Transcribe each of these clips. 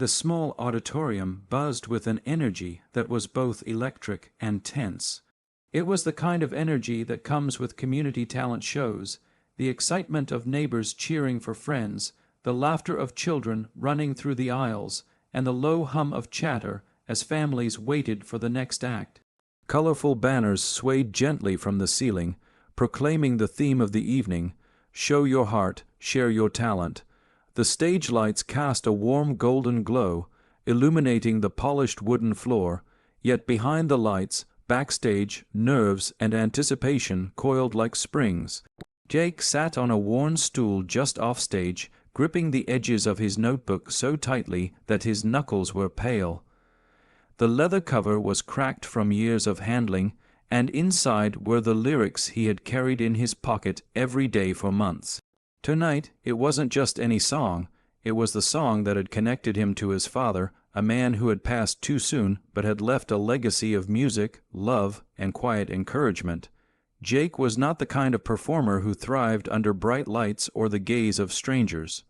The small auditorium buzzed with an energy that was both electric and tense. It was the kind of energy that comes with community talent shows, the excitement of neighbors cheering for friends, the laughter of children running through the aisles, and the low hum of chatter as families waited for the next act. Colorful banners swayed gently from the ceiling, proclaiming the theme of the evening, "Show your heart, share your talent." The stage lights cast a warm golden glow, illuminating the polished wooden floor, yet behind the lights, backstage, nerves and anticipation coiled like springs. Jake sat on a worn stool just offstage, gripping the edges of his notebook so tightly that his knuckles were pale. The leather cover was cracked from years of handling, and inside were the lyrics he had carried in his pocket every day for months. Tonight, it wasn't just any song, it was the song that had connected him to his father, a man who had passed too soon but had left a legacy of music, love, and quiet encouragement. Jake was not the kind of performer who thrived under bright lights or the gaze of strangers.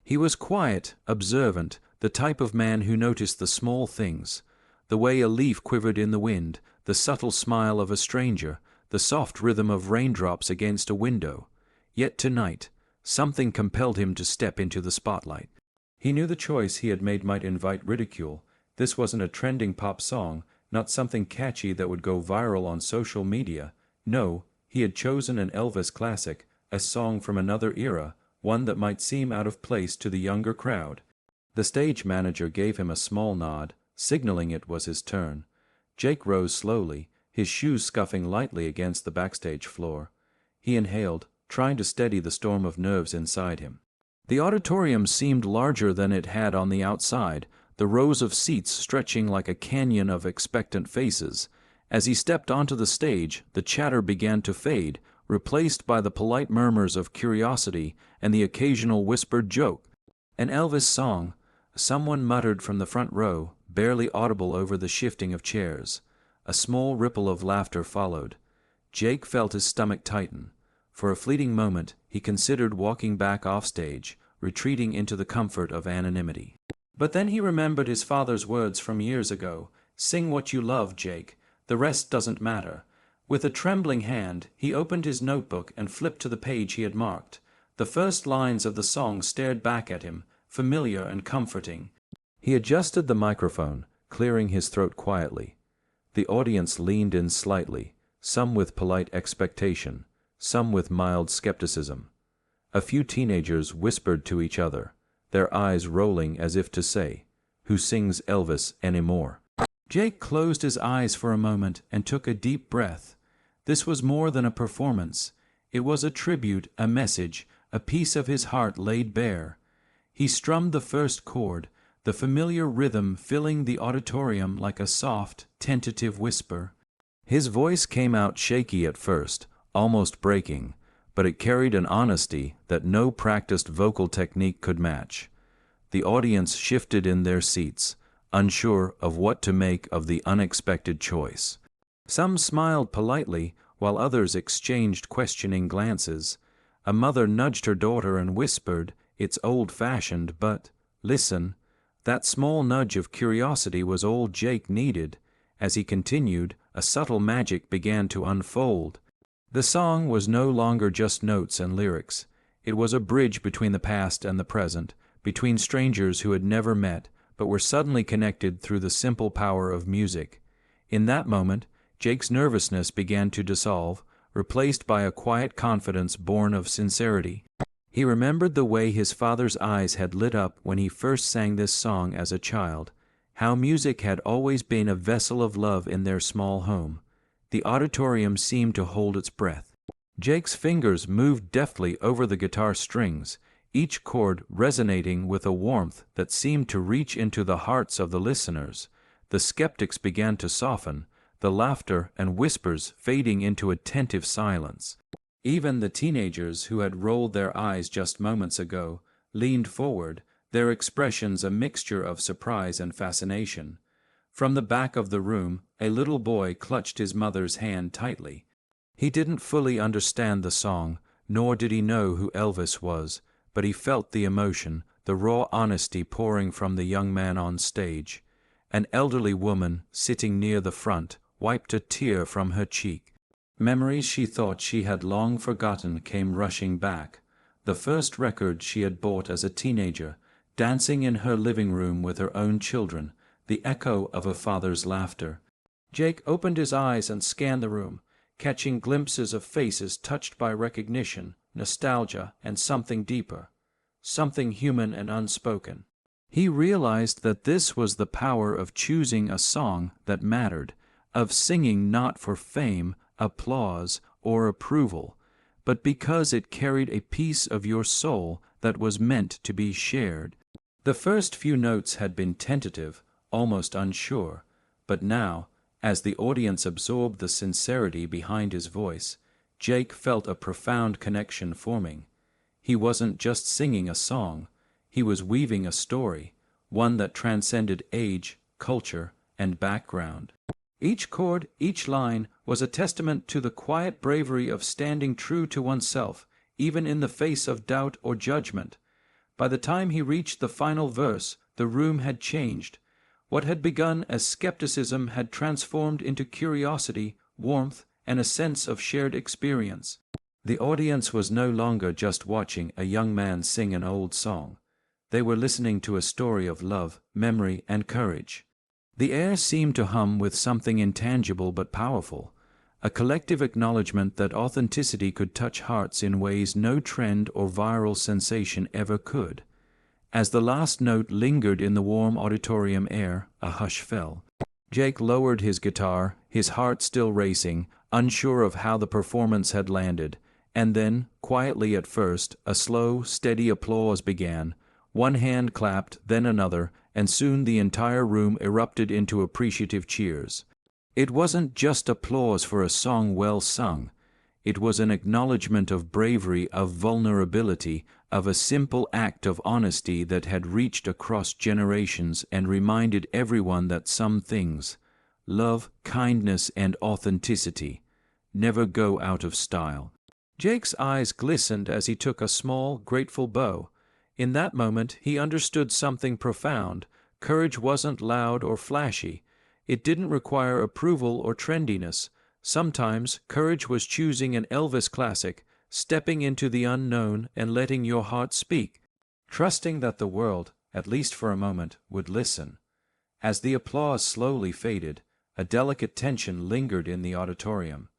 He was quiet, observant, the type of man who noticed the small things, the way a leaf quivered in the wind, the subtle smile of a stranger, the soft rhythm of raindrops against a window. Yet tonight, something compelled him to step into the spotlight. He knew the choice he had made might invite ridicule. This wasn't a trending pop song, not something catchy that would go viral on social media. No, he had chosen an Elvis classic, a song from another era, one that might seem out of place to the younger crowd. The stage manager gave him a small nod, signaling it was his turn. Jake rose slowly, his shoes scuffing lightly against the backstage floor. He inhaled, trying to steady the storm of nerves inside him. The auditorium seemed larger than it had on the outside, the rows of seats stretching like a canyon of expectant faces. As he stepped onto the stage, the chatter began to fade, replaced by the polite murmurs of curiosity and the occasional whispered joke. An Elvis song, someone muttered from the front row, barely audible over the shifting of chairs. A small ripple of laughter followed. Jake felt his stomach tighten. For a fleeting moment, he considered walking back offstage, retreating into the comfort of anonymity. But then he remembered his father's words from years ago, "Sing what you love, Jake. The rest doesn't matter." With a trembling hand, he opened his notebook and flipped to the page he had marked. The first lines of the song stared back at him, familiar and comforting. He adjusted the microphone, clearing his throat quietly. The audience leaned in slightly, some with polite expectation, some with mild skepticism. A few teenagers whispered to each other, their eyes rolling as if to say, "Who sings Elvis anymore?" Jake closed his eyes for a moment and took a deep breath. This was more than a performance. It was a tribute, a message, a piece of his heart laid bare. He strummed the first chord, the familiar rhythm filling the auditorium like a soft, tentative whisper. His voice came out shaky at first, almost breaking, but it carried an honesty that no practiced vocal technique could match. The audience shifted in their seats, unsure of what to make of the unexpected choice. Some smiled politely, while others exchanged questioning glances. A mother nudged her daughter and whispered, "It's old-fashioned, but listen." That small nudge of curiosity was all Jake needed. As he continued, a subtle magic began to unfold. The song was no longer just notes and lyrics. It was a bridge between the past and the present, between strangers who had never met, but were suddenly connected through the simple power of music. In that moment, Jake's nervousness began to dissolve, replaced by a quiet confidence born of sincerity. He remembered the way his father's eyes had lit up when he first sang this song as a child, how music had always been a vessel of love in their small home. The auditorium seemed to hold its breath. Jake's fingers moved deftly over the guitar strings, each chord resonating with a warmth that seemed to reach into the hearts of the listeners. The skeptics began to soften, the laughter and whispers fading into attentive silence. Even the teenagers who had rolled their eyes just moments ago leaned forward, their expressions a mixture of surprise and fascination. From the back of the room, a little boy clutched his mother's hand tightly. He didn't fully understand the song, nor did he know who Elvis was, but he felt the emotion, the raw honesty pouring from the young man on stage. An elderly woman, sitting near the front, wiped a tear from her cheek. Memories she thought she had long forgotten came rushing back. The first record she had bought as a teenager, dancing in her living room with her own children, the echo of her father's laughter. Jake opened his eyes and scanned the room, catching glimpses of faces touched by recognition, nostalgia, and something deeper, something human and unspoken. He realized that this was the power of choosing a song that mattered, of singing not for fame, applause, or approval, but because it carried a piece of your soul that was meant to be shared. The first few notes had been tentative, almost unsure, but now, as the audience absorbed the sincerity behind his voice, Jake felt a profound connection forming. He wasn't just singing a song, he was weaving a story, one that transcended age, culture, and background. Each chord, each line, was a testament to the quiet bravery of standing true to oneself, even in the face of doubt or judgment. By the time he reached the final verse, the room had changed. What had begun as skepticism had transformed into curiosity, warmth, and a sense of shared experience. The audience was no longer just watching a young man sing an old song. They were listening to a story of love, memory, and courage. The air seemed to hum with something intangible but powerful, a collective acknowledgement that authenticity could touch hearts in ways no trend or viral sensation ever could. As the last note lingered in the warm auditorium air, a hush fell. Jake lowered his guitar, his heart still racing, unsure of how the performance had landed, and then, quietly at first, a slow, steady applause began. One hand clapped, then another, and soon the entire room erupted into appreciative cheers. It wasn't just applause for a song well sung. It was an acknowledgement of bravery, of vulnerability, of a simple act of honesty that had reached across generations and reminded everyone that some things, love, kindness, and authenticity, never go out of style. Jake's eyes glistened as he took a small, grateful bow. In that moment, he understood something profound. Courage wasn't loud or flashy. It didn't require approval or trendiness. Sometimes, courage was choosing an Elvis classic, stepping into the unknown and letting your heart speak, trusting that the world, at least for a moment, would listen. As the applause slowly faded, a delicate tension lingered in the auditorium.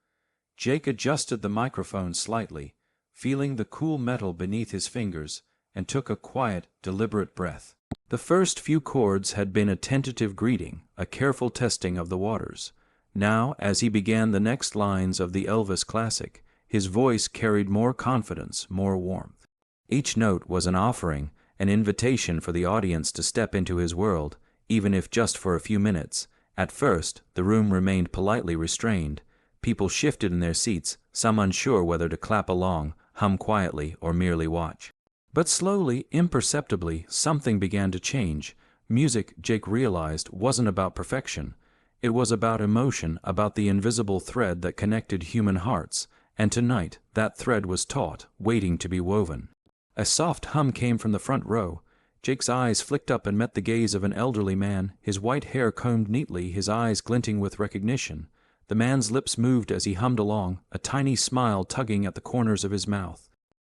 Jake adjusted the microphone slightly, feeling the cool metal beneath his fingers, and took a quiet, deliberate breath. The first few chords had been a tentative greeting, a careful testing of the waters. Now, as he began the next lines of the Elvis classic, his voice carried more confidence, more warmth. Each note was an offering, an invitation for the audience to step into his world, even if just for a few minutes. At first, the room remained politely restrained. People shifted in their seats, some unsure whether to clap along, hum quietly, or merely watch. But slowly, imperceptibly, something began to change. Music, Jake realized, wasn't about perfection. It was about emotion, about the invisible thread that connected human hearts, and tonight that thread was taut, waiting to be woven. A soft hum came from the front row. Jake's eyes flicked up and met the gaze of an elderly man, his white hair combed neatly, his eyes glinting with recognition. The man's lips moved as he hummed along, a tiny smile tugging at the corners of his mouth.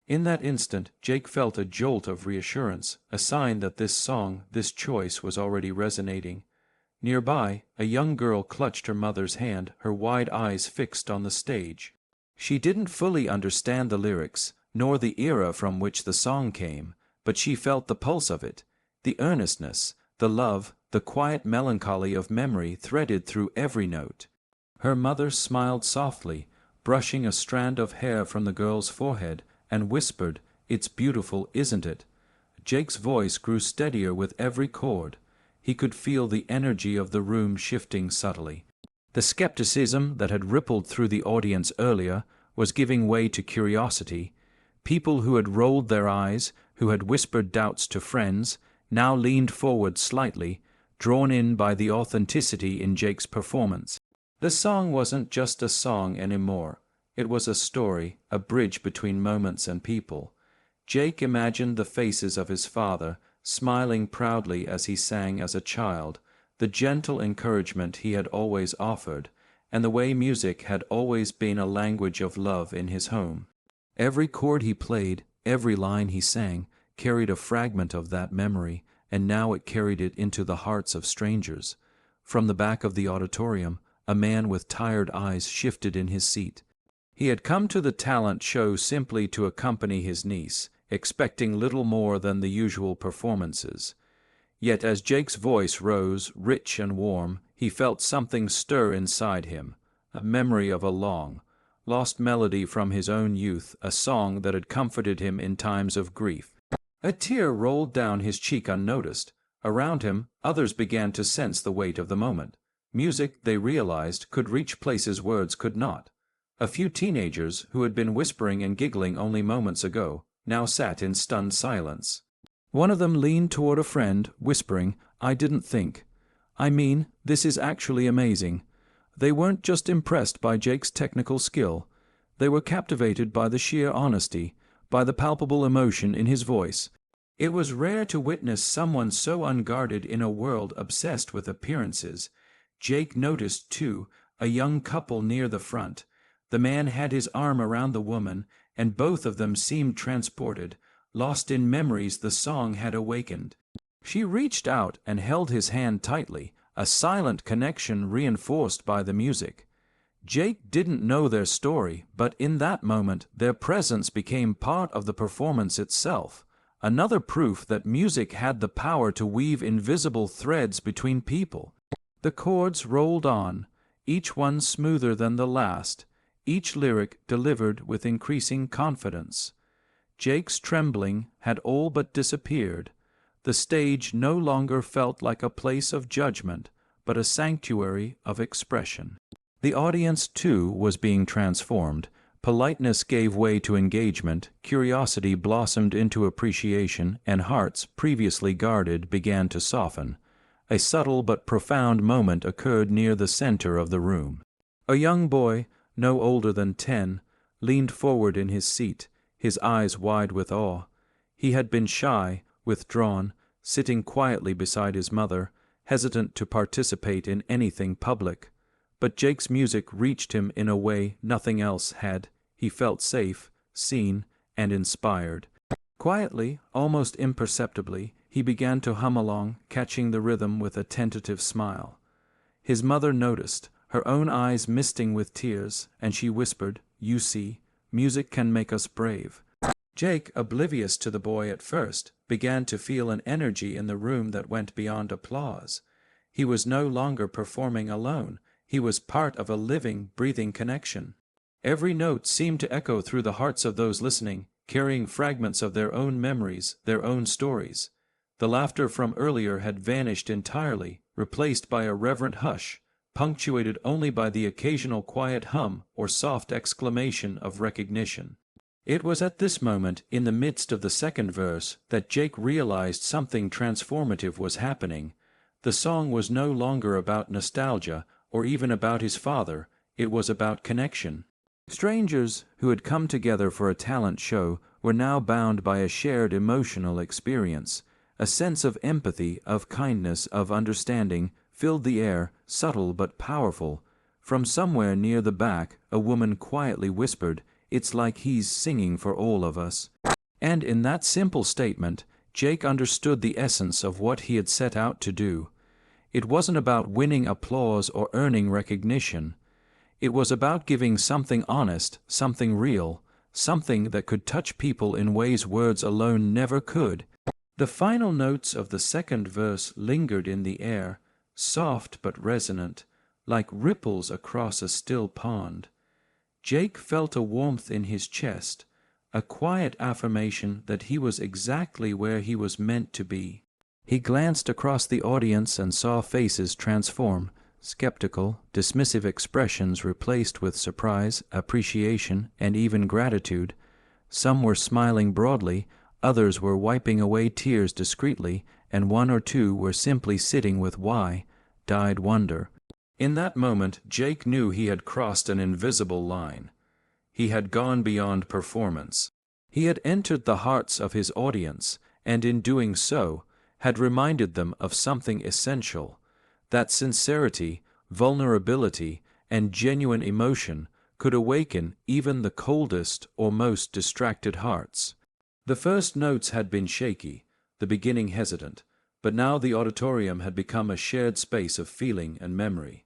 In that instant, Jake felt a jolt of reassurance, a sign that this song, this choice, was already resonating. Nearby, a young girl clutched her mother's hand, her wide eyes fixed on the stage. She didn't fully understand the lyrics, nor the era from which the song came, but she felt the pulse of it, the earnestness, the love, the quiet melancholy of memory threaded through every note. Her mother smiled softly, brushing a strand of hair from the girl's forehead, and whispered, "It's beautiful, isn't it?" Jake's voice grew steadier with every chord. He could feel the energy of the room shifting subtly. The skepticism that had rippled through the audience earlier was giving way to curiosity. People who had rolled their eyes, who had whispered doubts to friends, now leaned forward slightly, drawn in by the authenticity in Jake's performance. The song wasn't just a song anymore. It was a story, a bridge between moments and people. Jake imagined the faces of his father, smiling proudly as he sang as a child, the gentle encouragement he had always offered, and the way music had always been a language of love in his home. Every chord he played, every line he sang, carried a fragment of that memory, and now it carried it into the hearts of strangers. From the back of the auditorium, a man with tired eyes shifted in his seat. He had come to the talent show simply to accompany his niece, expecting little more than the usual performances. Yet as Jake's voice rose, rich and warm, he felt something stir inside him, a memory of a long, lost melody from his own youth, a song that had comforted him in times of grief. A tear rolled down his cheek unnoticed. Around him, others began to sense the weight of the moment. Music, they realized, could reach places words could not. A few teenagers, who had been whispering and giggling only moments ago, now sat in stunned silence. One of them leaned toward a friend, whispering, "I didn't think. I mean, this is actually amazing." They weren't just impressed by Jake's technical skill. They were captivated by the sheer honesty, by the palpable emotion in his voice. It was rare to witness someone so unguarded in a world obsessed with appearances. Jake noticed, too, a young couple near the front. The man had his arm around the woman, and both of them seemed transported, lost in memories the song had awakened. She reached out and held his hand tightly, a silent connection reinforced by the music. Jake didn't know their story, but in that moment their presence became part of the performance itself, another proof that music had the power to weave invisible threads between people. The chords rolled on, each one smoother than the last, each lyric delivered with increasing confidence. Jake's trembling had all but disappeared. The stage no longer felt like a place of judgment, but a sanctuary of expression. The audience, too, was being transformed. Politeness gave way to engagement, curiosity blossomed into appreciation, and hearts, previously guarded, began to soften. A subtle but profound moment occurred near the center of the room. A young boy, no older than 10, leaned forward in his seat, his eyes wide with awe. He had been shy, withdrawn, sitting quietly beside his mother, hesitant to participate in anything public. But Jake's music reached him in a way nothing else had. He felt safe, seen, and inspired. Quietly, almost imperceptibly, he began to hum along, catching the rhythm with a tentative smile. His mother noticed, her own eyes misting with tears, and she whispered, "You see, music can make us brave." Jake, oblivious to the boy at first, began to feel an energy in the room that went beyond applause. He was no longer performing alone. He was part of a living, breathing connection. Every note seemed to echo through the hearts of those listening, carrying fragments of their own memories, their own stories. The laughter from earlier had vanished entirely, replaced by a reverent hush, punctuated only by the occasional quiet hum or soft exclamation of recognition. It was at this moment, in the midst of the second verse, that Jake realized something transformative was happening. The song was no longer about nostalgia, or even about his father. It was about connection. Strangers who had come together for a talent show were now bound by a shared emotional experience. A sense of empathy, of kindness, of understanding filled the air, subtle but powerful. From somewhere near the back, a woman quietly whispered, "It's like he's singing for all of us." And in that simple statement, Jake understood the essence of what he had set out to do. It wasn't about winning applause or earning recognition. It was about giving something honest, something real, something that could touch people in ways words alone never could. The final notes of the second verse lingered in the air, soft but resonant, like ripples across a still pond. Jake felt a warmth in his chest, a quiet affirmation that he was exactly where he was meant to be. He glanced across the audience and saw faces transform, skeptical, dismissive expressions replaced with surprise, appreciation, and even gratitude. Some were smiling broadly, others were wiping away tears discreetly, and one or two were simply sitting with wide-eyed wonder. In that moment, Jake knew he had crossed an invisible line. He had gone beyond performance. He had entered the hearts of his audience, and in doing so, had reminded them of something essential, that sincerity, vulnerability, and genuine emotion could awaken even the coldest or most distracted hearts. The first notes had been shaky, the beginning hesitant, but now the auditorium had become a shared space of feeling and memory.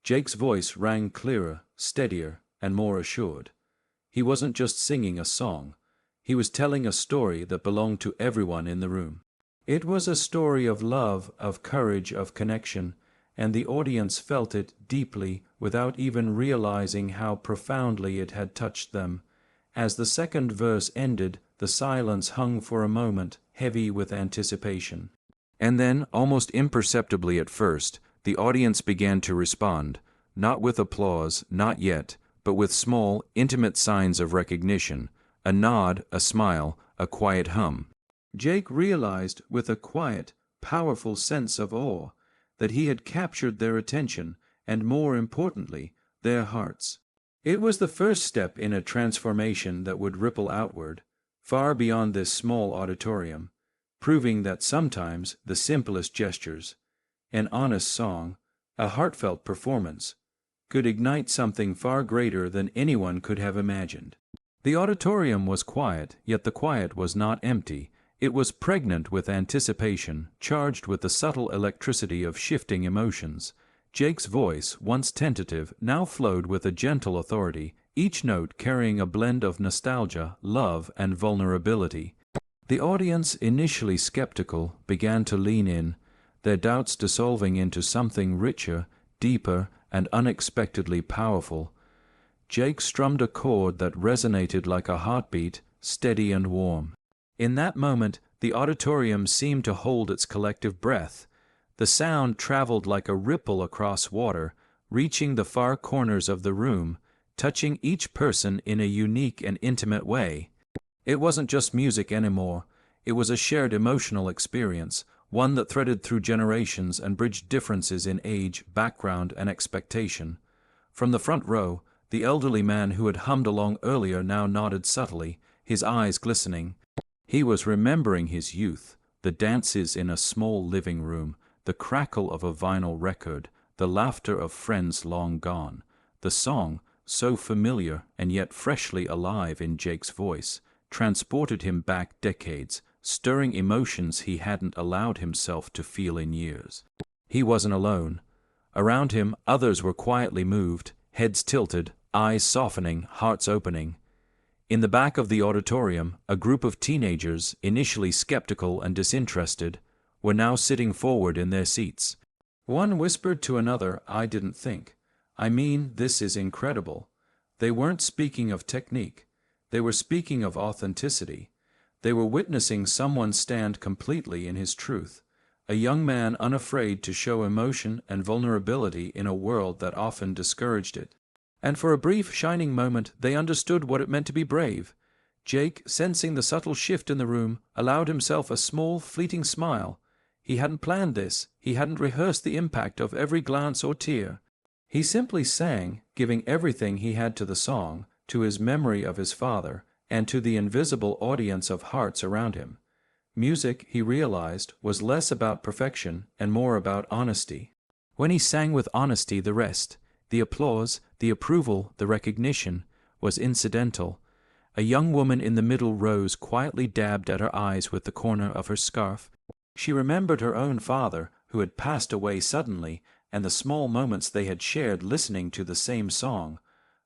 Jake's voice rang clearer, steadier, and more assured. He wasn't just singing a song. He was telling a story that belonged to everyone in the room. It was a story of love, of courage, of connection, and the audience felt it deeply without even realizing how profoundly it had touched them. As the second verse ended, the silence hung for a moment, heavy with anticipation. And then, almost imperceptibly at first, the audience began to respond, not with applause, not yet, but with small, intimate signs of recognition, a nod, a smile, a quiet hum. Jake realized with a quiet, powerful sense of awe that he had captured their attention and, more importantly, their hearts. It was the first step in a transformation that would ripple outward, far beyond this small auditorium, proving that sometimes the simplest gestures, an honest song, a heartfelt performance, could ignite something far greater than anyone could have imagined. The auditorium was quiet, yet the quiet was not empty. It was pregnant with anticipation, charged with the subtle electricity of shifting emotions. Jake's voice, once tentative, now flowed with a gentle authority, each note carrying a blend of nostalgia, love, and vulnerability. The audience, initially skeptical, began to lean in, their doubts dissolving into something richer, deeper, and unexpectedly powerful. Jake strummed a chord that resonated like a heartbeat, steady and warm. In that moment, the auditorium seemed to hold its collective breath. The sound traveled like a ripple across water, reaching the far corners of the room, touching each person in a unique and intimate way. It wasn't just music anymore. It was a shared emotional experience, one that threaded through generations and bridged differences in age, background, and expectation. From the front row, the elderly man who had hummed along earlier now nodded subtly, his eyes glistening. He was remembering his youth, the dances in a small living room, the crackle of a vinyl record, the laughter of friends long gone. The song, so familiar and yet freshly alive in Jake's voice, transported him back decades, stirring emotions he hadn't allowed himself to feel in years. He wasn't alone. Around him, others were quietly moved, heads tilted, eyes softening, hearts opening. In the back of the auditorium, a group of teenagers, initially skeptical and disinterested, were now sitting forward in their seats. One whispered to another, "I didn't think. I mean, this is incredible." They weren't speaking of technique. They were speaking of authenticity. They were witnessing someone stand completely in his truth, a young man unafraid to show emotion and vulnerability in a world that often discouraged it. And for a brief, shining moment, they understood what it meant to be brave. Jake, sensing the subtle shift in the room, allowed himself a small, fleeting smile. He hadn't planned this. He hadn't rehearsed the impact of every glance or tear. He simply sang, giving everything he had to the song, to his memory of his father, and to the invisible audience of hearts around him. Music, he realized, was less about perfection and more about honesty. When he sang with honesty, the rest, the applause, the approval, the recognition, was incidental. A young woman in the middle rows quietly dabbed at her eyes with the corner of her scarf. She remembered her own father, who had passed away suddenly, and the small moments they had shared listening to the same song.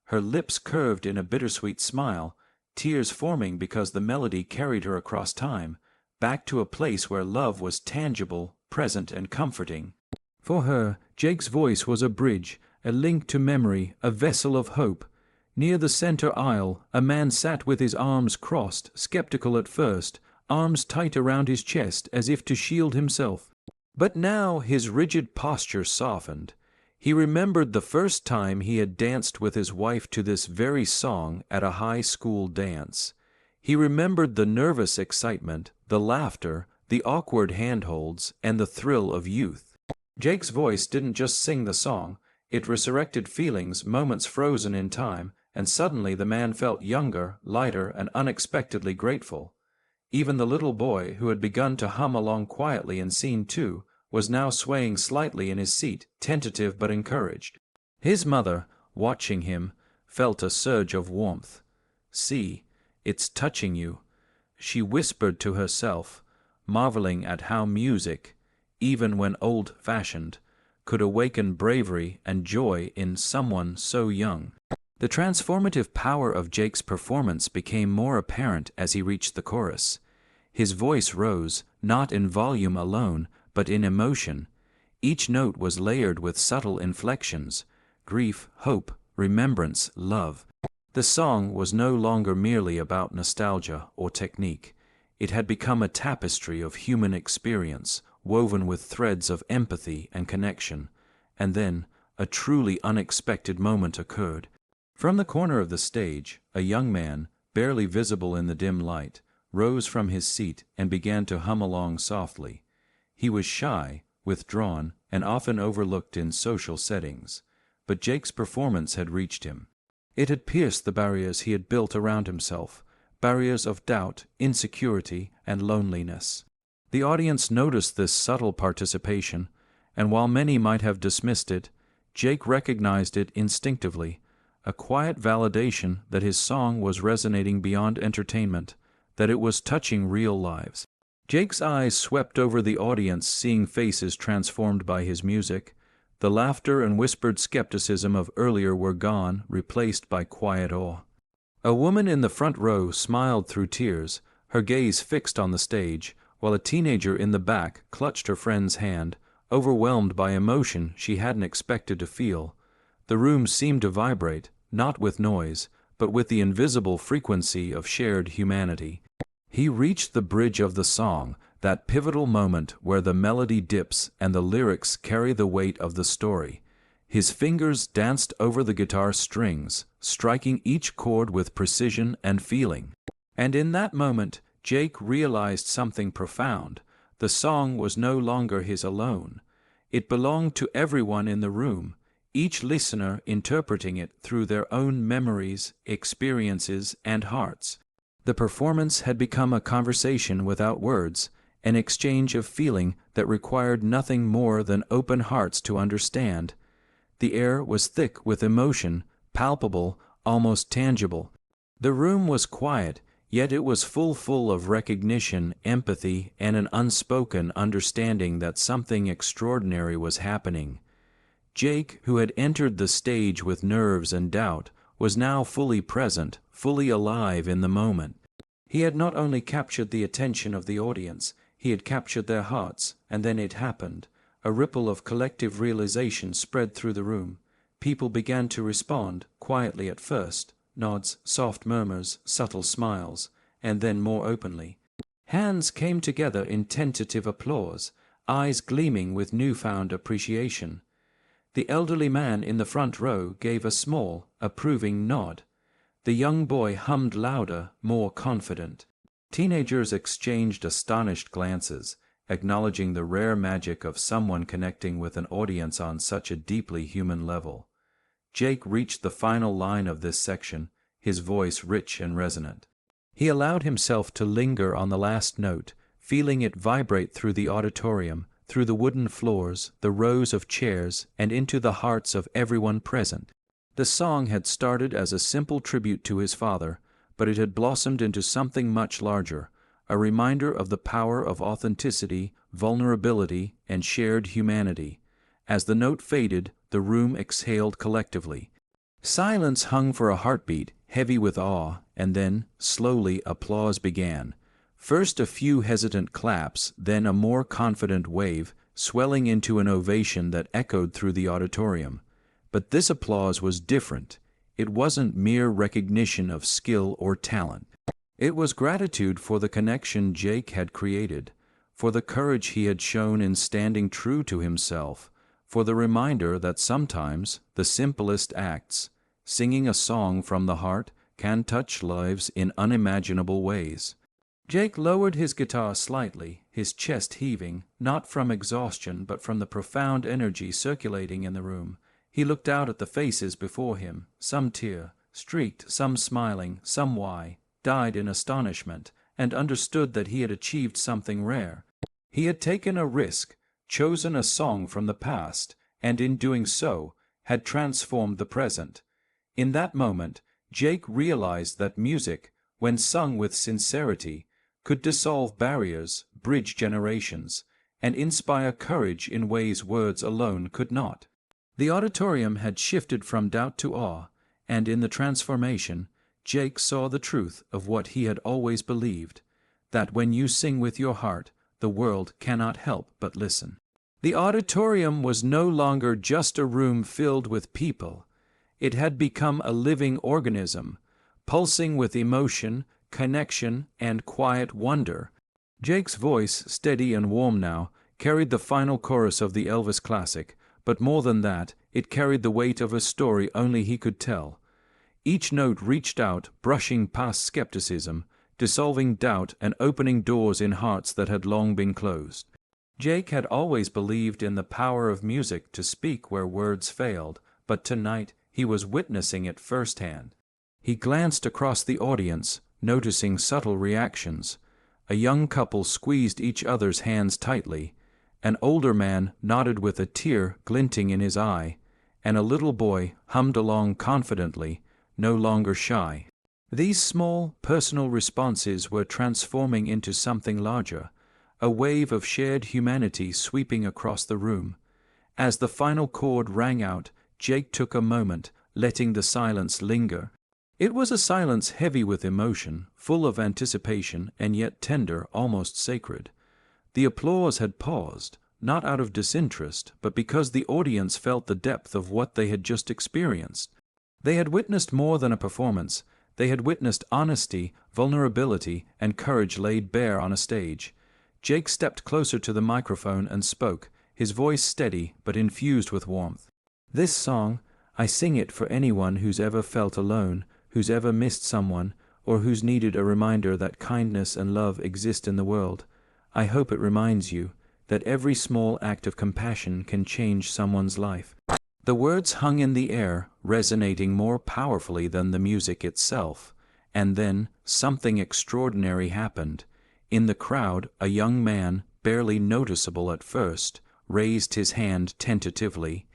Her lips curved in a bittersweet smile, tears forming because the melody carried her across time, back to a place where love was tangible, present, and comforting. For her, Jake's voice was a bridge, a link to memory, a vessel of hope. Near the center aisle, a man sat with his arms crossed, skeptical at first, arms tight around his chest as if to shield himself. But now his rigid posture softened. He remembered the first time he had danced with his wife to this very song at a high school dance. He remembered the nervous excitement, the laughter, the awkward handholds, and the thrill of youth. Jake's voice didn't just sing the song. It resurrected feelings, moments frozen in time, and suddenly the man felt younger, lighter, and unexpectedly grateful. Even the little boy, who had begun to hum along quietly in scene 2, was now swaying slightly in his seat, tentative but encouraged. His mother, watching him, felt a surge of warmth. "See, it's touching you," she whispered to herself, marveling at how music, even when old-fashioned, could awaken bravery and joy in someone so young. The transformative power of Jake's performance became more apparent as he reached the chorus. His voice rose, not in volume alone, but in emotion. Each note was layered with subtle inflections: grief, hope, remembrance, love. The song was no longer merely about nostalgia or technique. It had become a tapestry of human experience, woven with threads of empathy and connection. And then, a truly unexpected moment occurred. From the corner of the stage, a young man, barely visible in the dim light, rose from his seat and began to hum along softly. He was shy, withdrawn, and often overlooked in social settings, but Jake's performance had reached him. It had pierced the barriers he had built around himself, barriers of doubt, insecurity, and loneliness. The audience noticed this subtle participation, and while many might have dismissed it, Jake recognized it instinctively, a quiet validation that his song was resonating beyond entertainment, that it was touching real lives. Jake's eyes swept over the audience, seeing faces transformed by his music. The laughter and whispered skepticism of earlier were gone, replaced by quiet awe. A woman in the front row smiled through tears, her gaze fixed on the stage, while a teenager in the back clutched her friend's hand, overwhelmed by emotion she hadn't expected to feel. The room seemed to vibrate, not with noise, but with the invisible frequency of shared humanity. He reached the bridge of the song, that pivotal moment where the melody dips and the lyrics carry the weight of the story. His fingers danced over the guitar strings, striking each chord with precision and feeling. And in that moment, Jake realized something profound. The song was no longer his alone. It belonged to everyone in the room, each listener interpreting it through their own memories, experiences, and hearts. The performance had become a conversation without words, an exchange of feeling that required nothing more than open hearts to understand. The air was thick with emotion, palpable, almost tangible. The room was quiet, yet it was full of recognition, empathy, and an unspoken understanding that something extraordinary was happening. Jake, who had entered the stage with nerves and doubt, was now fully present, fully alive in the moment. He had not only captured the attention of the audience, he had captured their hearts, and then it happened. A ripple of collective realization spread through the room. People began to respond, quietly at first, nods, soft murmurs, subtle smiles, and then more openly. Hands came together in tentative applause, eyes gleaming with newfound appreciation. The elderly man in the front row gave a small, approving nod. The young boy hummed louder, more confident. Teenagers exchanged astonished glances, acknowledging the rare magic of someone connecting with an audience on such a deeply human level. Jake reached the final line of this section, his voice rich and resonant. He allowed himself to linger on the last note, feeling it vibrate through the auditorium, through the wooden floors, the rows of chairs, and into the hearts of everyone present. The song had started as a simple tribute to his father, but it had blossomed into something much larger, a reminder of the power of authenticity, vulnerability, and shared humanity. As the note faded, the room exhaled collectively. Silence hung for a heartbeat, heavy with awe, and then, slowly, applause began. First a few hesitant claps, then a more confident wave, swelling into an ovation that echoed through the auditorium. But this applause was different. It wasn't mere recognition of skill or talent. It was gratitude for the connection Jake had created, for the courage he had shown in standing true to himself, for the reminder that sometimes the simplest acts, singing a song from the heart, can touch lives in unimaginable ways. Jake lowered his guitar slightly, his chest heaving, not from exhaustion but from the profound energy circulating in the room. He looked out at the faces before him, some tear-streaked, some smiling, some died in astonishment, and understood that he had achieved something rare. He had taken a risk, chosen a song from the past, and in doing so, had transformed the present. In that moment, Jake realized that music, when sung with sincerity, could dissolve barriers, bridge generations, and inspire courage in ways words alone could not. The auditorium had shifted from doubt to awe, and in the transformation, Jake saw the truth of what he had always believed, that when you sing with your heart, the world cannot help but listen. The auditorium was no longer just a room filled with people. It had become a living organism, pulsing with emotion, connection, and quiet wonder. Jake's voice, steady and warm now, carried the final chorus of the Elvis classic, but more than that, it carried the weight of a story only he could tell. Each note reached out, brushing past skepticism, dissolving doubt and opening doors in hearts that had long been closed. Jake had always believed in the power of music to speak where words failed, but tonight he was witnessing it firsthand. He glanced across the audience, noticing subtle reactions. A young couple squeezed each other's hands tightly. An older man nodded with a tear glinting in his eye, and a little boy hummed along confidently, no longer shy. These small, personal responses were transforming into something larger, a wave of shared humanity sweeping across the room. As the final chord rang out, Jake took a moment, letting the silence linger. It was a silence heavy with emotion, full of anticipation, and yet tender, almost sacred. The applause had paused, not out of disinterest, but because the audience felt the depth of what they had just experienced. They had witnessed more than a performance. They had witnessed honesty, vulnerability, and courage laid bare on a stage. Jake stepped closer to the microphone and spoke, his voice steady but infused with warmth. "This song, I sing it for anyone who's ever felt alone, who's ever missed someone, or who's needed a reminder that kindness and love exist in the world. I hope it reminds you that every small act of compassion can change someone's life." The words hung in the air, resonating more powerfully than the music itself, and then something extraordinary happened. In the crowd, a young man, barely noticeable at first, raised his hand tentatively.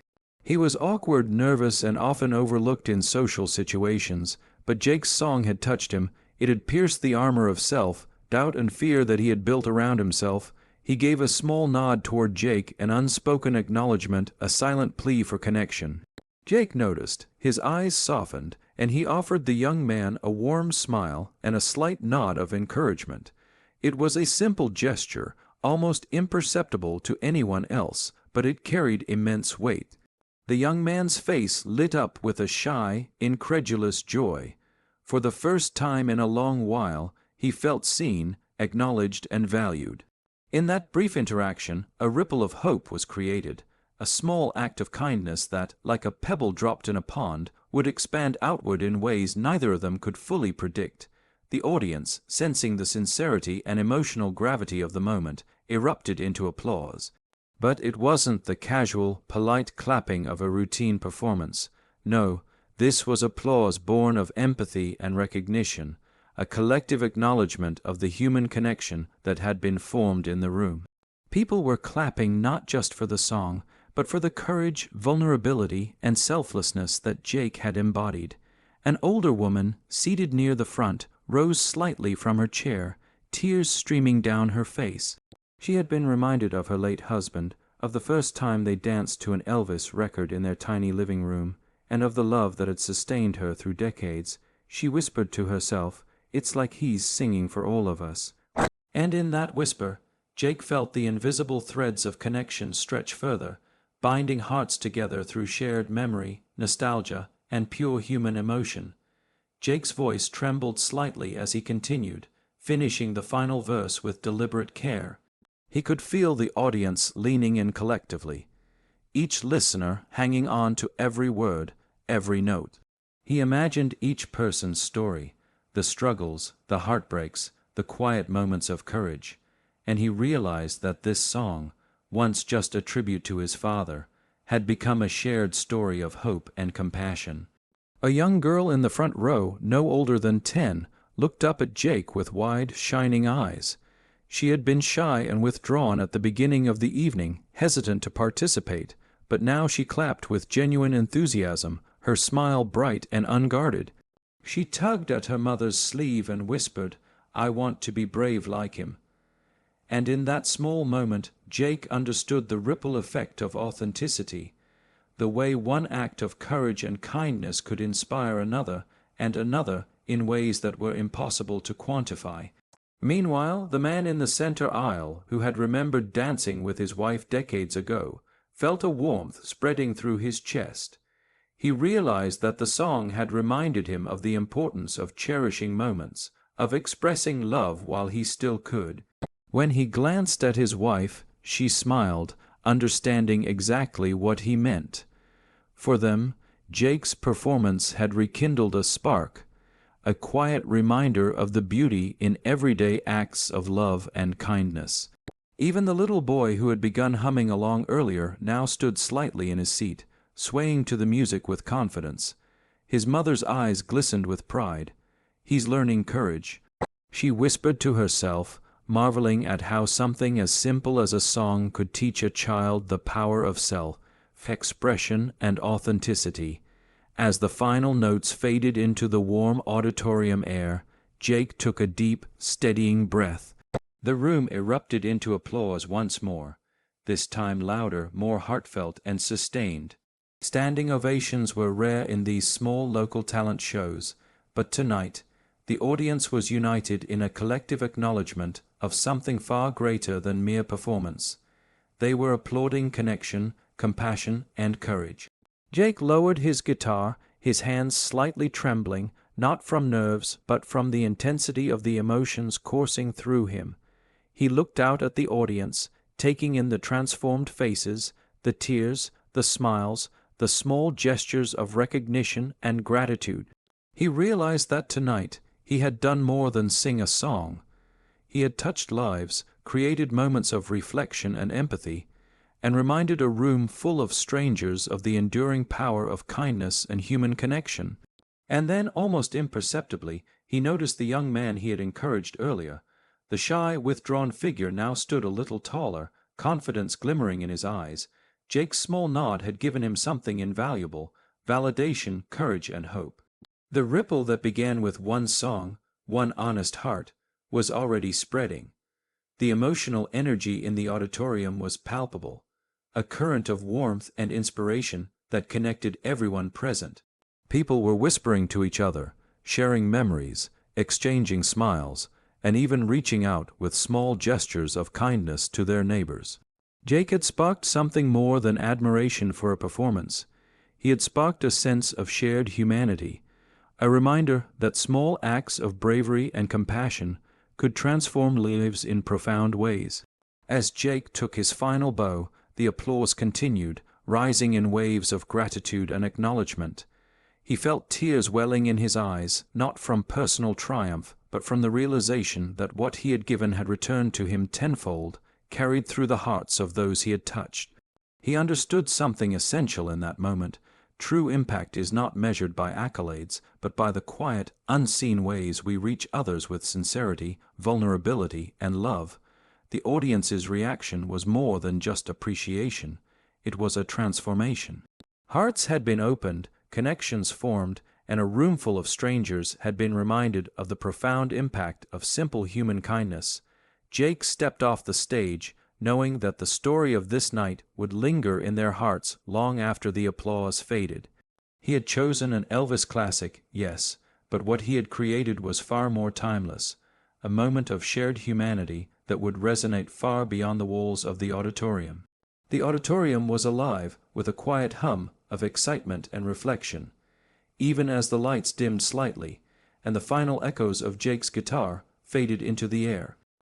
He was awkward, nervous, and often overlooked in social situations, but Jake's song had touched him. It had pierced the armor of self, doubt and fear that he had built around himself. He gave a small nod toward Jake, an unspoken acknowledgement, a silent plea for connection. Jake noticed, his eyes softened, and he offered the young man a warm smile and a slight nod of encouragement. It was a simple gesture, almost imperceptible to anyone else, but it carried immense weight. The young man's face lit up with a shy, incredulous joy. For the first time in a long while, he felt seen, acknowledged, and valued. In that brief interaction, a ripple of hope was created, a small act of kindness that, like a pebble dropped in a pond, would expand outward in ways neither of them could fully predict. The audience, sensing the sincerity and emotional gravity of the moment, erupted into applause. But it wasn't the casual, polite clapping of a routine performance. No, this was applause born of empathy and recognition, a collective acknowledgement of the human connection that had been formed in the room. People were clapping not just for the song, but for the courage, vulnerability, and selflessness that Jake had embodied. An older woman, seated near the front, rose slightly from her chair, tears streaming down her face. She had been reminded of her late husband, of the first time they danced to an Elvis record in their tiny living room, and of the love that had sustained her through decades. She whispered to herself, "It's like he's singing for all of us." And in that whisper, Jake felt the invisible threads of connection stretch further, binding hearts together through shared memory, nostalgia, and pure human emotion. Jake's voice trembled slightly as he continued, finishing the final verse with deliberate care. He could feel the audience leaning in collectively, each listener hanging on to every word, every note. He imagined each person's story, the struggles, the heartbreaks, the quiet moments of courage, and he realized that this song, once just a tribute to his father, had become a shared story of hope and compassion. A young girl in the front row, no older than 10, looked up at Jake with wide, shining eyes. She had been shy and withdrawn at the beginning of the evening, hesitant to participate, but now she clapped with genuine enthusiasm, her smile bright and unguarded. She tugged at her mother's sleeve and whispered, "I want to be brave like him." And in that small moment, Jake understood the ripple effect of authenticity, the way one act of courage and kindness could inspire another, and another, in ways that were impossible to quantify. Meanwhile, the man in the center aisle, who had remembered dancing with his wife decades ago, felt a warmth spreading through his chest. He realized that the song had reminded him of the importance of cherishing moments, of expressing love while he still could. When he glanced at his wife, she smiled, understanding exactly what he meant. For them, Jake's performance had rekindled a spark, a quiet reminder of the beauty in everyday acts of love and kindness. Even the little boy who had begun humming along earlier now stood slightly in his seat, swaying to the music with confidence. His mother's eyes glistened with pride. "He's learning courage," she whispered to herself, marveling at how something as simple as a song could teach a child the power of self-expression and authenticity. As the final notes faded into the warm auditorium air, Jake took a deep, steadying breath. The room erupted into applause once more, this time louder, more heartfelt and sustained. Standing ovations were rare in these small local talent shows, but tonight, the audience was united in a collective acknowledgement of something far greater than mere performance. They were applauding connection, compassion, and courage. Jake lowered his guitar, his hands slightly trembling, not from nerves, but from the intensity of the emotions coursing through him. He looked out at the audience, taking in the transformed faces, the tears, the smiles, the small gestures of recognition and gratitude. He realized that tonight he had done more than sing a song. He had touched lives, created moments of reflection and empathy, and reminded a room full of strangers of the enduring power of kindness and human connection. And then, almost imperceptibly, he noticed the young man he had encouraged earlier. The shy, withdrawn figure now stood a little taller, confidence glimmering in his eyes. Jake's small nod had given him something invaluable: validation, courage, and hope. The ripple that began with one song, one honest heart, was already spreading. The emotional energy in the auditorium was palpable, a current of warmth and inspiration that connected everyone present. People were whispering to each other, sharing memories, exchanging smiles, and even reaching out with small gestures of kindness to their neighbors. Jake had sparked something more than admiration for a performance. He had sparked a sense of shared humanity, a reminder that small acts of bravery and compassion could transform lives in profound ways. As Jake took his final bow, the applause continued, rising in waves of gratitude and acknowledgement. He felt tears welling in his eyes, not from personal triumph, but from the realization that what he had given had returned to him tenfold, carried through the hearts of those he had touched. He understood something essential in that moment. True impact is not measured by accolades, but by the quiet, unseen ways we reach others with sincerity, vulnerability, and love. The audience's reaction was more than just appreciation. It was a transformation. Hearts had been opened, connections formed, and a roomful of strangers had been reminded of the profound impact of simple human kindness. Jake stepped off the stage, knowing that the story of this night would linger in their hearts long after the applause faded. He had chosen an Elvis classic, yes, but what he had created was far more timeless, a moment of shared humanity that would resonate far beyond the walls of the auditorium. The auditorium was alive with a quiet hum of excitement and reflection, even as the lights dimmed slightly, and the final echoes of Jake's guitar faded into the air.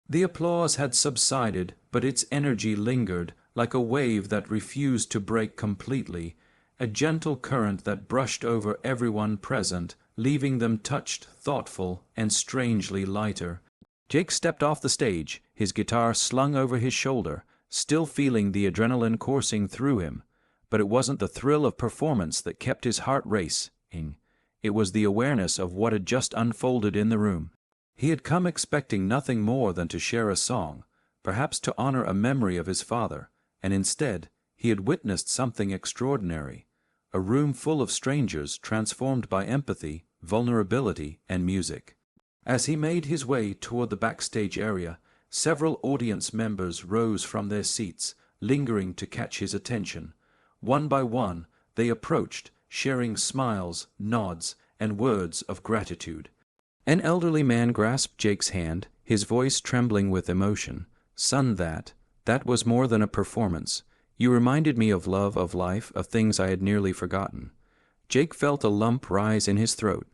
The applause had subsided, but its energy lingered, like a wave that refused to break completely, a gentle current that brushed over everyone present, leaving them touched, thoughtful, and strangely lighter. Jake stepped off the stage, his guitar slung over his shoulder, still feeling the adrenaline coursing through him. But it wasn't the thrill of performance that kept his heart racing. it was the awareness of what had just unfolded in the room. He had come expecting nothing more than to share a song, perhaps to honor a memory of his father, and instead, he had witnessed something extraordinary. A room full of strangers transformed by empathy, vulnerability, and music. As he made his way toward the backstage area, several audience members rose from their seats, lingering to catch his attention. One by one, they approached, sharing smiles, nods, and words of gratitude. An elderly man grasped Jake's hand, his voice trembling with emotion. "Son, that was more than a performance. You reminded me of love, of life, of things I had nearly forgotten." Jake felt a lump rise in his throat.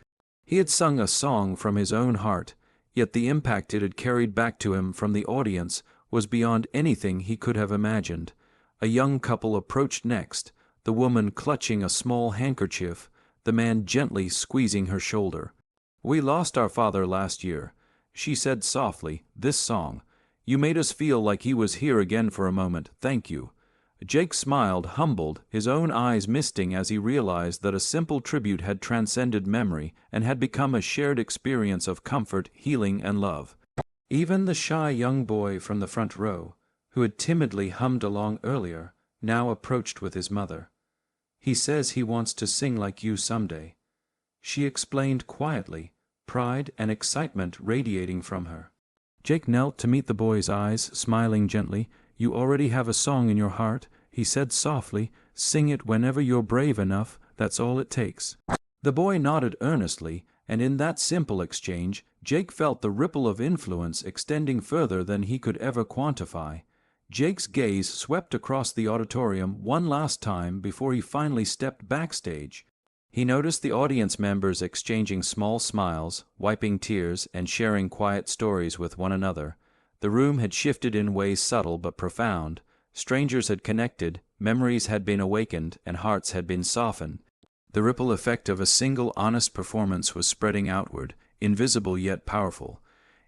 He had sung a song from his own heart, yet the impact it had carried back to him from the audience was beyond anything he could have imagined. A young couple approached next, the woman clutching a small handkerchief, the man gently squeezing her shoulder. "We lost our father last year," she said softly. "This song. You made us feel like he was here again for a moment. Thank you." Jake smiled, humbled, his own eyes misting as he realized that a simple tribute had transcended memory and had become a shared experience of comfort, healing, and love. Even the shy young boy from the front row, who had timidly hummed along earlier, now approached with his mother. "He says he wants to sing like you someday," she explained quietly, pride and excitement radiating from her. Jake knelt to meet the boy's eyes, smiling gently. "You already have a song in your heart," he said softly. "Sing it whenever you're brave enough, that's all it takes." The boy nodded earnestly, and in that simple exchange, Jake felt the ripple of influence extending further than he could ever quantify. Jake's gaze swept across the auditorium one last time before he finally stepped backstage. He noticed the audience members exchanging small smiles, wiping tears, and sharing quiet stories with one another. The room had shifted in ways subtle but profound. Strangers had connected, memories had been awakened, and hearts had been softened. The ripple effect of a single honest performance was spreading outward, invisible yet powerful.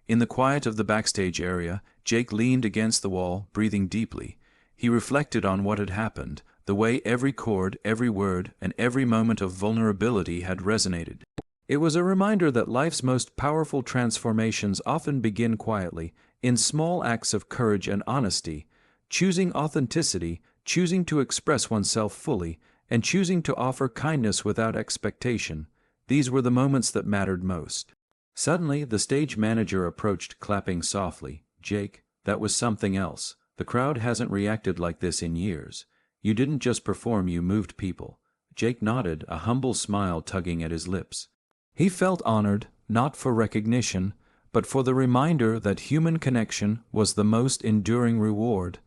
In the quiet of the backstage area, Jake leaned against the wall, breathing deeply. He reflected on what had happened, the way every chord, every word, and every moment of vulnerability had resonated. It was a reminder that life's most powerful transformations often begin quietly, in small acts of courage and honesty, choosing authenticity, choosing to express oneself fully, and choosing to offer kindness without expectation. These were the moments that mattered most. Suddenly, the stage manager approached, clapping softly. "Jake, that was something else. The crowd hasn't reacted like this in years. You didn't just perform, you moved people." Jake nodded, a humble smile tugging at his lips. He felt honored, not for recognition, but for the reminder that human connection was the most enduring reward.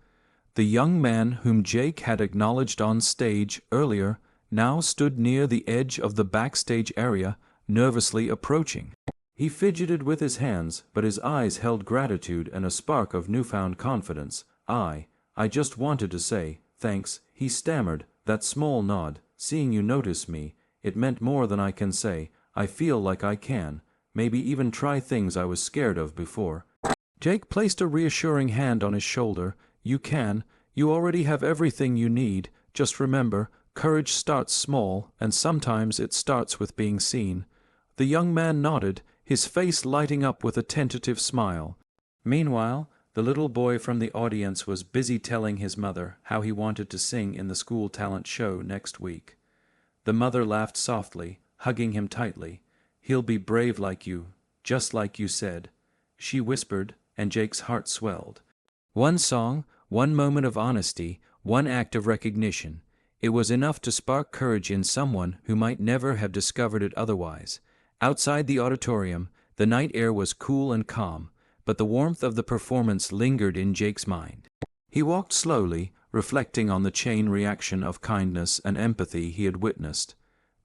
The young man whom Jake had acknowledged on stage earlier now stood near the edge of the backstage area, nervously approaching. He fidgeted with his hands, but his eyes held gratitude and a spark of newfound confidence. I just wanted to say, thanks," he stammered, that small nod. "Seeing you notice me, it meant more than I can say. I feel like I can, maybe even try things I was scared of before." Jake placed a reassuring hand on his shoulder. "You can. You already have everything you need. Just remember, courage starts small, and sometimes it starts with being seen." The young man nodded, his face lighting up with a tentative smile. Meanwhile, the little boy from the audience was busy telling his mother how he wanted to sing in the school talent show next week. The mother laughed softly, hugging him tightly. "He'll be brave like you, just like you said," she whispered, and Jake's heart swelled. One song, one moment of honesty, one act of recognition. It was enough to spark courage in someone who might never have discovered it otherwise. Outside the auditorium, the night air was cool and calm, but the warmth of the performance lingered in Jake's mind. He walked slowly, reflecting on the chain reaction of kindness and empathy he had witnessed.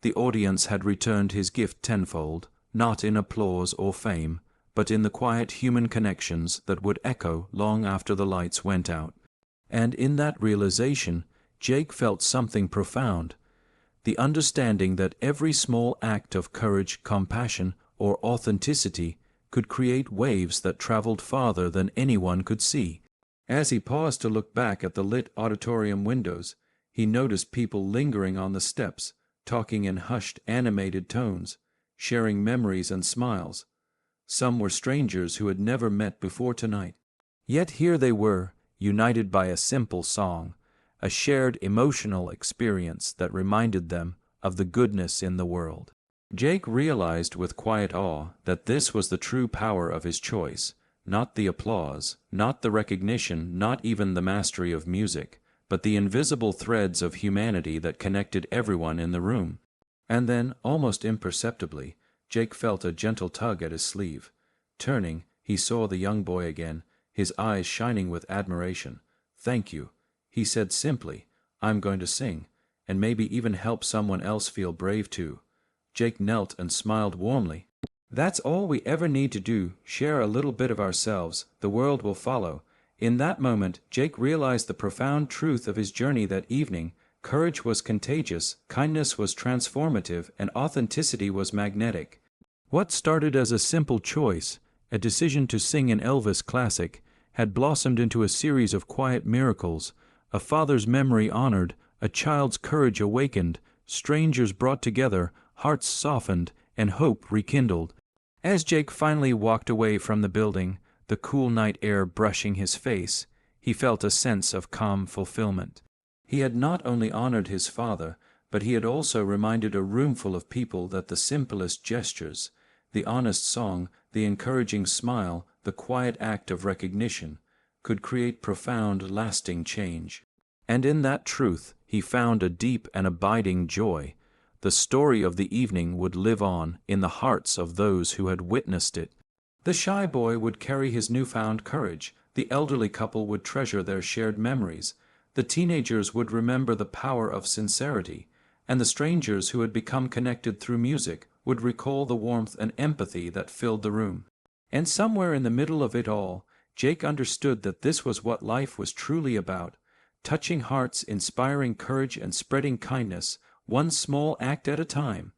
The audience had returned his gift tenfold, not in applause or fame, but in the quiet human connections that would echo long after the lights went out. And in that realization, Jake felt something profound. The understanding that every small act of courage, compassion, or authenticity could create waves that traveled farther than anyone could see. As he paused to look back at the lit auditorium windows, he noticed people lingering on the steps, talking in hushed, animated tones, sharing memories and smiles. Some were strangers who had never met before tonight. Yet here they were, united by a simple song, a shared emotional experience that reminded them of the goodness in the world. Jake realized with quiet awe that this was the true power of his choice, not the applause, not the recognition, not even the mastery of music, but the invisible threads of humanity that connected everyone in the room. And then, almost imperceptibly, Jake felt a gentle tug at his sleeve. Turning, he saw the young boy again, his eyes shining with admiration. "Thank you," he said simply. "I'm going to sing, and maybe even help someone else feel brave too." Jake knelt and smiled warmly. "That's all we ever need to do, share a little bit of ourselves. The world will follow." In that moment, Jake realized the profound truth of his journey that evening. Courage was contagious, kindness was transformative, and authenticity was magnetic. What started as a simple choice, a decision to sing an Elvis classic, had blossomed into a series of quiet miracles, a father's memory honored, a child's courage awakened, strangers brought together, hearts softened, and hope rekindled. As Jake finally walked away from the building, the cool night air brushing his face, he felt a sense of calm fulfillment. He had not only honored his father, but he had also reminded a roomful of people that the simplest gestures, the honest song, the encouraging smile, the quiet act of recognition, could create profound, lasting change. And in that truth he found a deep and abiding joy. The story of the evening would live on in the hearts of those who had witnessed it. The shy boy would carry his newfound courage, the elderly couple would treasure their shared memories, the teenagers would remember the power of sincerity, and the strangers who had become connected through music would recall the warmth and empathy that filled the room. And somewhere in the middle of it all, Jake understood that this was what life was truly about, touching hearts, inspiring courage, and spreading kindness, one small act at a time.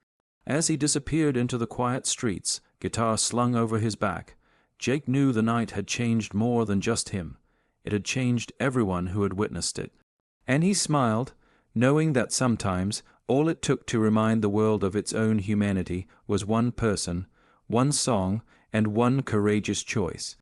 As he disappeared into the quiet streets, guitar slung over his back, Jake knew the night had changed more than just him. It had changed everyone who had witnessed it. And he smiled, knowing that sometimes all it took to remind the world of its own humanity was one person, one song, and one courageous choice.